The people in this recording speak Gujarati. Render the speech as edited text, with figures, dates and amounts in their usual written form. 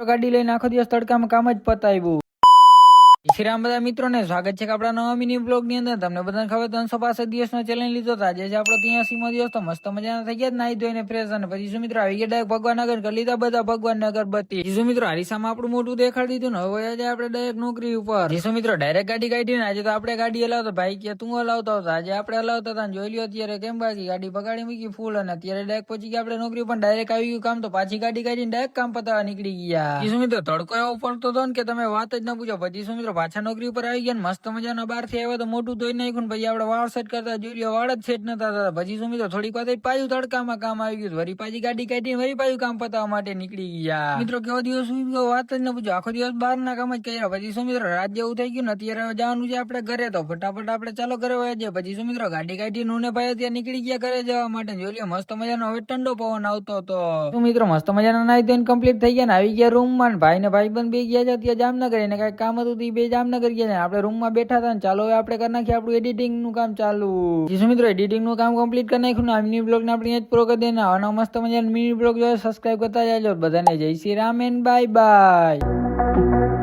ગાડી લઈને આખો દિવસ તડકામાં કામ જ પતાવ્યું। શ્રી રામ બધા મિત્રોને સ્વાગત છે કે આપણા નવા મિની બ્લોગ ની અંદર। તમને બધાને ખબર 365 દિવસનો ચેલેન્જ લીધો હતો। આજે આપણો 83મો દિવસ તો મસ્ત મજાના થઈ ગયા નાઈ ધોઈને ફ્રેશ। અને પછી શું મિત્રો આવી ગયા ડાયરેક્ટ ભગવાન આગળ કરી લીધા બધા ભગવાન અગરબત્તી। શું મિત્રો હરીસામાં આપણું મોટું દેખાડી દીધું ને હવે આજે આપણે ડાયરેક્ટ નોકરી ઉપર। શું મિત્રો ડાયરેક્ટ ગાડી કાઢીને આજે તો આપણે ગાડી હલાવતો ભાઈ કે તું હલાવતો હતો આજે આપણે હલાવતા હતા। જોઈ લ્યો અત્યારે કેમ બાકી ગાડી બગાડી મૂકી ફૂલ। અને અત્યારે ડાયરેક્ટ પહોંચી ગયા આપણે નોકરી ઉપર। ડાયરેક્ટ આવી ગયું કામ તો પાછી ગાડી કાઢીને ડાયરેક્ટ કામ પતાવવા નીકળી ગયા। શું મિત્રો તડકો એવો પડતો હતો ને કે તમે વાત જ ન પૂછો। પછી શું મિત્રો પાછા નોકરી ઉપર આવી ગયા મસ્ત મજાના બહાર થી આવ્યા તો મોટું ધોઈ નાખ્યું પછી આપણે વાળ સેટ કરતા જોઈ વાળ જ સેટ નતા થતા। પછી શું મિત્રો થોડીક વાર પાછું તડકામાં કામ આવી ગયું વરી પાછી ગાડી કાઢીને વરી પાછું કામ પતાવવા માટે નીકળી ગયા। મિત્રો કેવો દિવસ વાત જ ન પૂછો આખો દિવસ બહાર ના કામ જ કર્યા। પછી શું મિત્રો રાત જેવું થઈ ગયું ને અત્યારે જવાનું છે આપણે ઘરે તો ફટાફટ આપણે ચાલો ઘરે વયા જઈએ। પછી શું મિત્રો ગાડી કાઢીને હું ને ભાઈ ત્યાં નીકળી ગયા ઘરે જવા માટે। જોઈ લો મસ્ત મજાનો હવે ઠંડો પવન આવતો હતો। શું મિત્રો મસ્ત મજાના નાઈ ધોઈને કમ્પ્લીટ થઈ ગયા ને આવી ગયા રૂમ માં। ભાઈ ને ભાઈ બંધ બે ગયા છે ત્યાં જામનગર એને કઈ કામ હતું બે જામનગર ગયા। આપણે રૂમ માં બેઠા હતા ને ચાલો હવે આપણે કરી નાખીએ આપણું એડિટિંગ નું કામ ચાલુ। શું મિત્રો એડિટિંગ નું કામ કમ્પ્લીટ કરી નાખ્યું ને આ મિની બ્લોગ ને આપણે પૂરો કરી દેના। આવા મસ્ત મજાના મિની બ્લોગ જો સબસ્ક્રાઇબ કરતા જાજો બધાને। જય Shri Ram and bye bye.